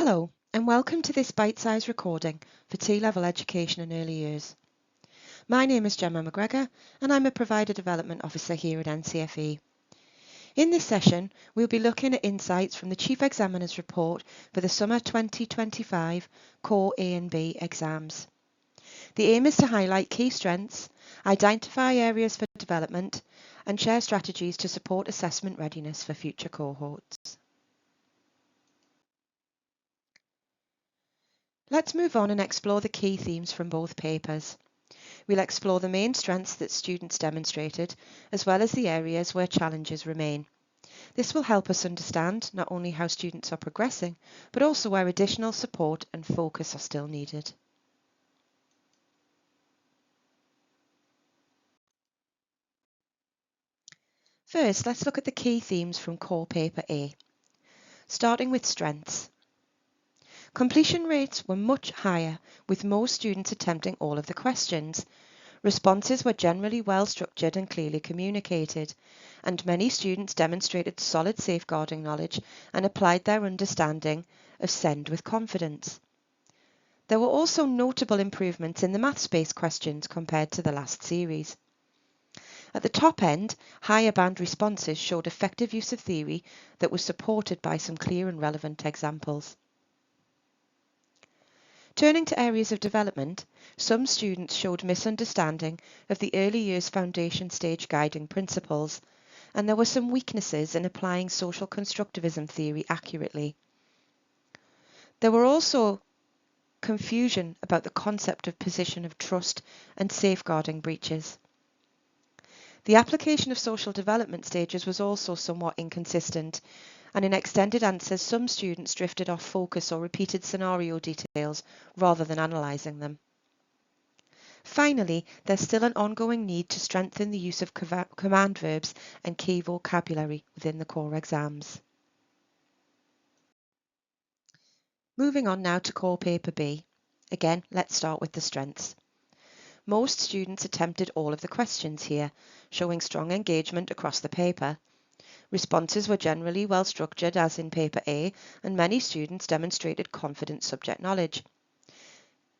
Hello, and welcome to this bite-sized recording for T-Level Education in Early Years. My name is Gemma McGregor, and I'm a Provider Development Officer here at NCFE. In this session, we'll be looking at insights from the Chief Examiner's report for the Summer 2025 Core A and B exams. The aim is to highlight key strengths, identify areas for development, and share strategies to support assessment readiness for future cohorts. Let's move on and explore the key themes from both papers. We'll explore the main strengths that students demonstrated, as well as the areas where challenges remain. This will help us understand not only how students are progressing, but also where additional support and focus are still needed. First, let's look at the key themes from Core Paper A. Starting with strengths. Completion rates were much higher, with most students attempting all of the questions. Responses were generally well structured and clearly communicated, and many students demonstrated solid safeguarding knowledge and applied their understanding of SEND with confidence. There were also notable improvements in the maths-based questions compared to the last series. At the top end, higher band responses showed effective use of theory that was supported by some clear and relevant examples. Turning to areas of development, some students showed misunderstanding of the early years foundation stage guiding principles, and there were some weaknesses in applying social constructivism theory accurately. There were also confusion about the concept of position of trust and safeguarding breaches. The application of social development stages was also somewhat inconsistent, and in extended answers some students drifted off focus or repeated scenario details rather than analysing them. Finally, there's still an ongoing need to strengthen the use of command verbs and key vocabulary within the core exams. Moving on now to Core Paper B. Again, let's start with the strengths. Most students attempted all of the questions here, showing strong engagement across the paper. Responses were generally well structured as in Paper A, and many students demonstrated confident subject knowledge.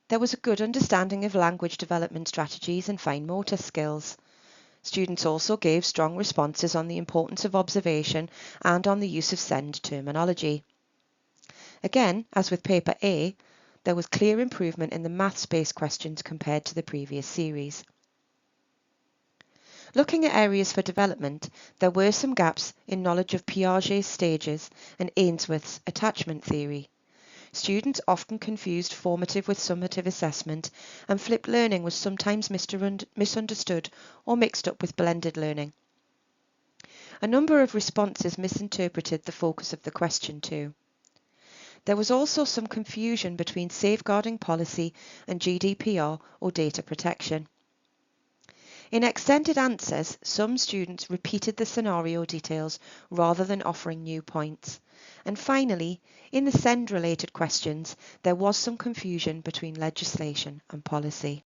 There was a good understanding of language development strategies and fine motor skills. Students also gave strong responses on the importance of observation and on the use of SEND terminology. Again, as with Paper A, there was clear improvement in the maths-based questions compared to the previous series. Looking at areas for development, there were some gaps in knowledge of Piaget's stages and Ainsworth's attachment theory. Students often confused formative with summative assessment, and flipped learning was sometimes misunderstood or mixed up with blended learning. A number of responses misinterpreted the focus of the question too. There was also some confusion between safeguarding policy and GDPR or data protection. In extended answers, some students repeated the scenario details rather than offering new points. And finally, in the SEND-related questions, there was some confusion between legislation and policy.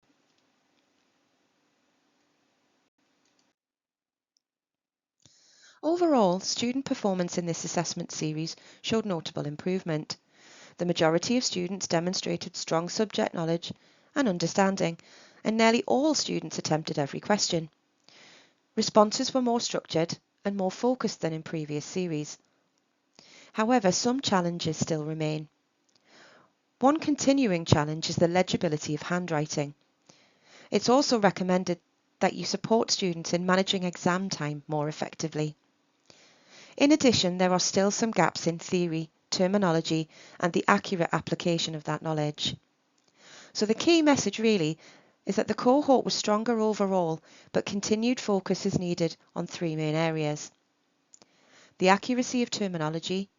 Overall, student performance in this assessment series showed notable improvement. The majority of students demonstrated strong subject knowledge and understanding, and nearly all students attempted every question. Responses were more structured and more focused than in previous series. However, some challenges still remain. One continuing challenge is the legibility of handwriting. It's also recommended that you support students in managing exam time more effectively. In addition, there are still some gaps in theory, terminology, and the accurate application of that knowledge. So the key message really is that the cohort was stronger overall, but continued focus is needed on three main areas: the accuracy of terminology,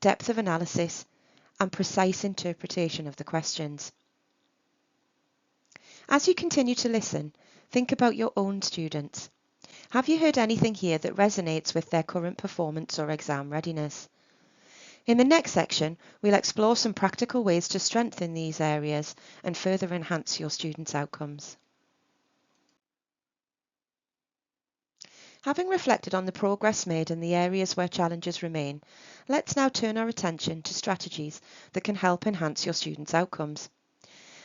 depth of analysis, and precise interpretation of the questions. As you continue to listen, think about your own students. Have you heard anything here that resonates with their current performance or exam readiness? In the next section, we'll explore some practical ways to strengthen these areas and further enhance your students' outcomes. Having reflected on the progress made in the areas where challenges remain, let's now turn our attention to strategies that can help enhance your students' outcomes.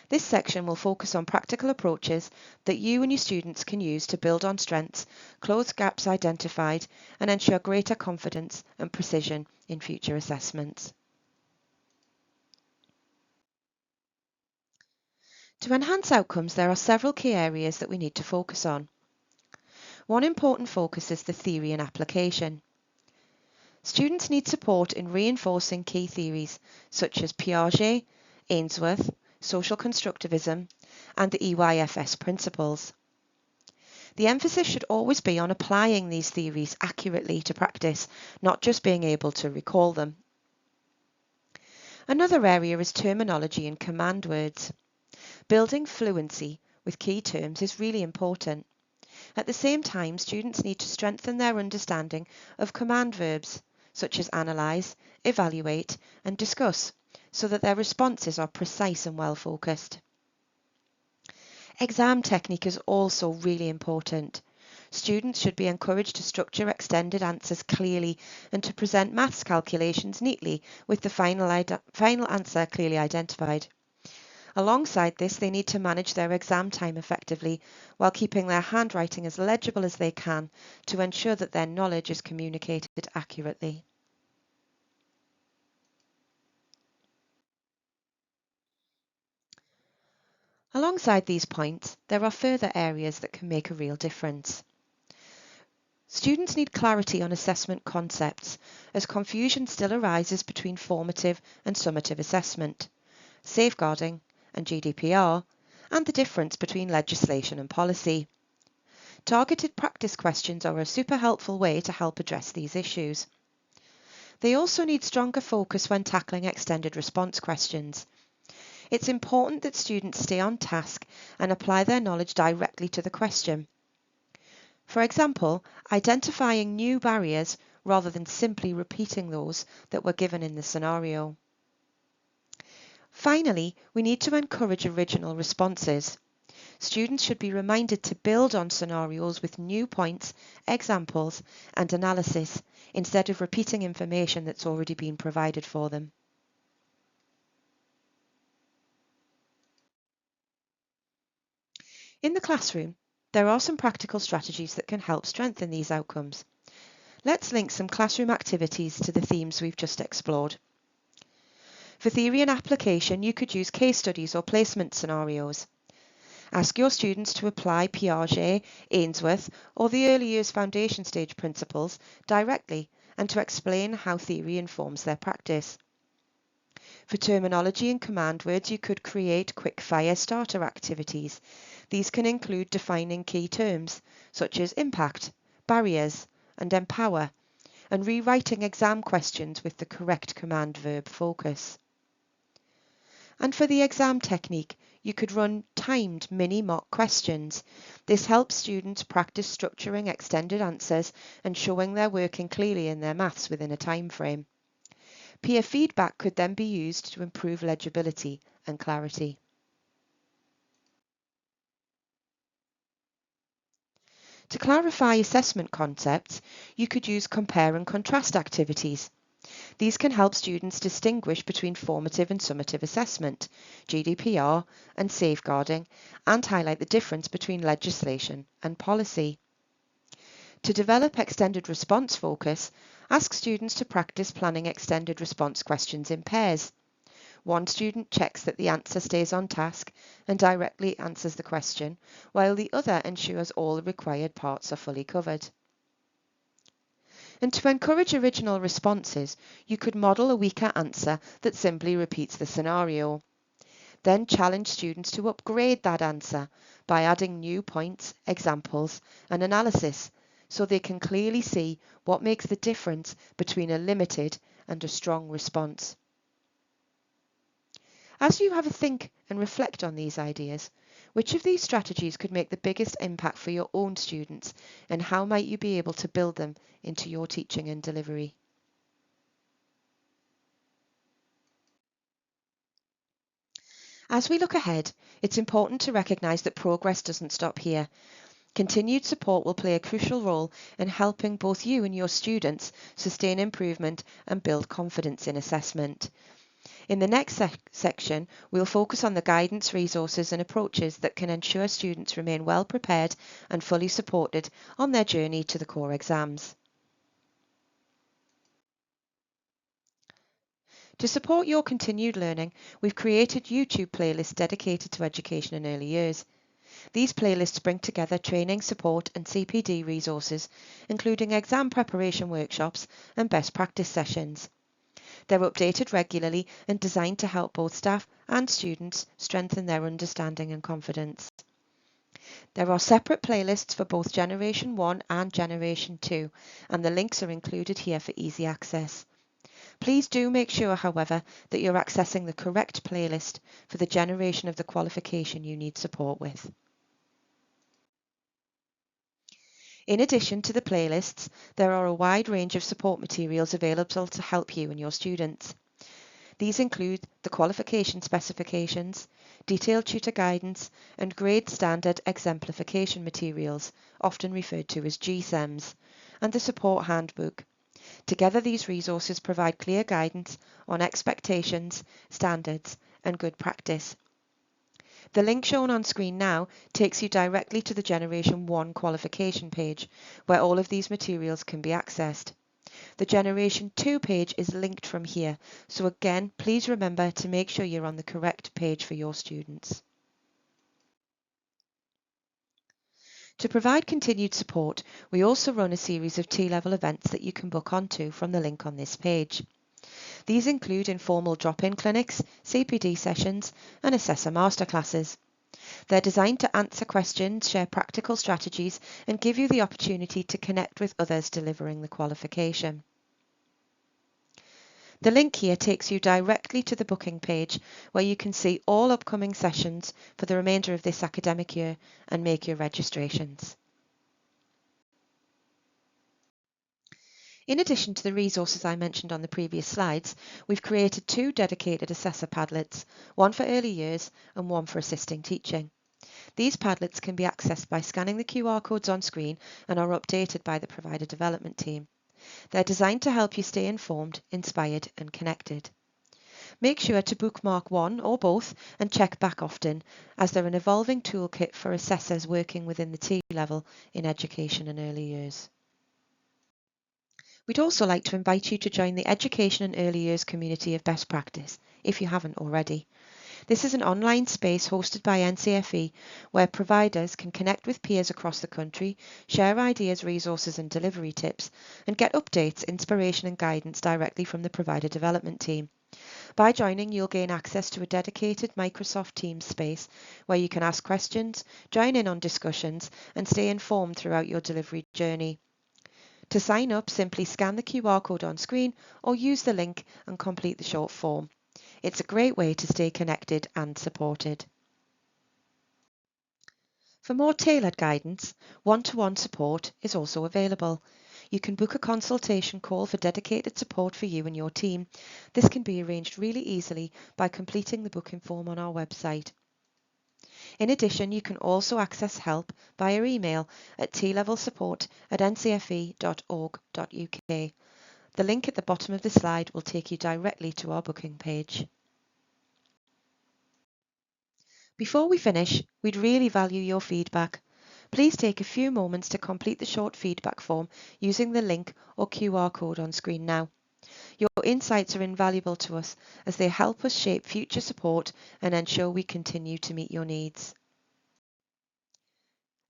This section will focus on practical approaches that you and your students can use to build on strengths, close gaps identified, and ensure greater confidence and precision in future assessments. To enhance outcomes, there are several key areas that we need to focus on. One important focus is the theory and application. Students need support in reinforcing key theories such as Piaget, Ainsworth, social constructivism, and the EYFS principles. The emphasis should always be on applying these theories accurately to practice, not just being able to recall them. Another area is terminology and command words. Building fluency with key terms is really important. At the same time, students need to strengthen their understanding of command verbs, such as analyse, evaluate, and discuss, so that their responses are precise and well focused. Exam technique is also really important. Students should be encouraged to structure extended answers clearly and to present maths calculations neatly with the final answer clearly identified. Alongside this, they need to manage their exam time effectively while keeping their handwriting as legible as they can to ensure that their knowledge is communicated accurately. Alongside these points, there are further areas that can make a real difference. Students need clarity on assessment concepts, as confusion still arises between formative and summative assessment, safeguarding and GDPR, and the difference between legislation and policy. Targeted practice questions are a super helpful way to help address these issues. They also need stronger focus when tackling extended response questions. It's important that students stay on task and apply their knowledge directly to the question. For example, identifying new barriers rather than simply repeating those that were given in the scenario. Finally, we need to encourage original responses. Students should be reminded to build on scenarios with new points, examples, and analysis instead of repeating information that's already been provided for them. In the classroom, there are some practical strategies that can help strengthen these outcomes. Let's link some classroom activities to the themes we've just explored. For theory and application, you could use case studies or placement scenarios. Ask your students to apply Piaget, Ainsworth, or the early years foundation stage principles directly and to explain how theory informs their practice. For terminology and command words, you could create quick-fire starter activities. These can include defining key terms, such as impact, barriers, and empower, and rewriting exam questions with the correct command-verb focus. And for the exam technique, you could run timed mini mock questions. This helps students practice structuring extended answers and showing they're working clearly in their maths within a time frame. Peer feedback could then be used to improve legibility and clarity. To clarify assessment concepts, you could use compare and contrast activities. These can help students distinguish between formative and summative assessment, GDPR and safeguarding, and highlight the difference between legislation and policy. To develop extended response focus, ask students to practice planning extended response questions in pairs. One student checks that the answer stays on task and directly answers the question, while the other ensures all the required parts are fully covered. And to encourage original responses, you could model a weaker answer that simply repeats the scenario. Then challenge students to upgrade that answer by adding new points, examples, and analysis so they can clearly see what makes the difference between a limited and a strong response. As you have a think and reflect on these ideas, which of these strategies could make the biggest impact for your own students, and how might you be able to build them into your teaching and delivery? As we look ahead, it's important to recognise that progress doesn't stop here. Continued support will play a crucial role in helping both you and your students sustain improvement and build confidence in assessment. In the next section, we'll focus on the guidance, resources and approaches that can ensure students remain well prepared and fully supported on their journey to the core exams. To support your continued learning, we've created YouTube playlists dedicated to education in early years. These playlists bring together training, support and CPD resources, including exam preparation workshops and best practice sessions. They're updated regularly and designed to help both staff and students strengthen their understanding and confidence. There are separate playlists for both Generation 1 and Generation 2, and the links are included here for easy access. Please do make sure, however, that you're accessing the correct playlist for the generation of the qualification you need support with. In addition to the playlists, there are a wide range of support materials available to help you and your students. These include the qualification specifications, detailed tutor guidance, and grade standard exemplification materials, often referred to as GSEMs, and the support handbook. Together, these resources provide clear guidance on expectations, standards, and good practice. The link shown on screen now takes you directly to the Generation 1 qualification page, where all of these materials can be accessed. The Generation 2 page is linked from here, so again, please remember to make sure you're on the correct page for your students. To provide continued support, we also run a series of T-level events that you can book onto from the link on this page. These include informal drop-in clinics, CPD sessions, and assessor masterclasses. They're designed to answer questions, share practical strategies, and give you the opportunity to connect with others delivering the qualification. The link here takes you directly to the booking page, where you can see all upcoming sessions for the remainder of this academic year and make your registrations. In addition to the resources I mentioned on the previous slides, we've created 2 dedicated assessor Padlets, one for early years and one for assisting teaching. These Padlets can be accessed by scanning the QR codes on screen and are updated by the provider development team. They're designed to help you stay informed, inspired and connected. Make sure to bookmark one or both and check back often, as they're an evolving toolkit for assessors working within the T-level in education and early years. We'd also like to invite you to join the Education and Early Years community of best practice, if you haven't already. This is an online space hosted by NCFE where providers can connect with peers across the country, share ideas, resources and delivery tips, and get updates, inspiration and guidance directly from the provider development team. By joining, you'll gain access to a dedicated Microsoft Teams space where you can ask questions, join in on discussions, and stay informed throughout your delivery journey. To sign up, simply scan the QR code on screen or use the link and complete the short form. It's a great way to stay connected and supported. For more tailored guidance, one-to-one support is also available. You can book a consultation call for dedicated support for you and your team. This can be arranged really easily by completing the booking form on our website. In addition, you can also access help via email at tlevelsupport@ncfe.org.uk. The link at the bottom of the slide will take you directly to our booking page. Before we finish, we'd really value your feedback. Please take a few moments to complete the short feedback form using the link or QR code on screen now. Your insights are invaluable to us as they help us shape future support and ensure we continue to meet your needs.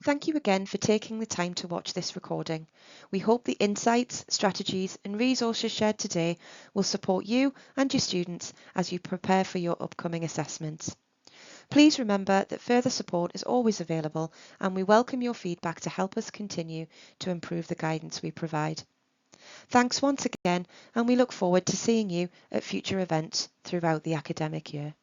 Thank you again for taking the time to watch this recording. We hope the insights, strategies and resources shared today will support you and your students as you prepare for your upcoming assessments. Please remember that further support is always available and we welcome your feedback to help us continue to improve the guidance we provide. Thanks once again, and we look forward to seeing you at future events throughout the academic year.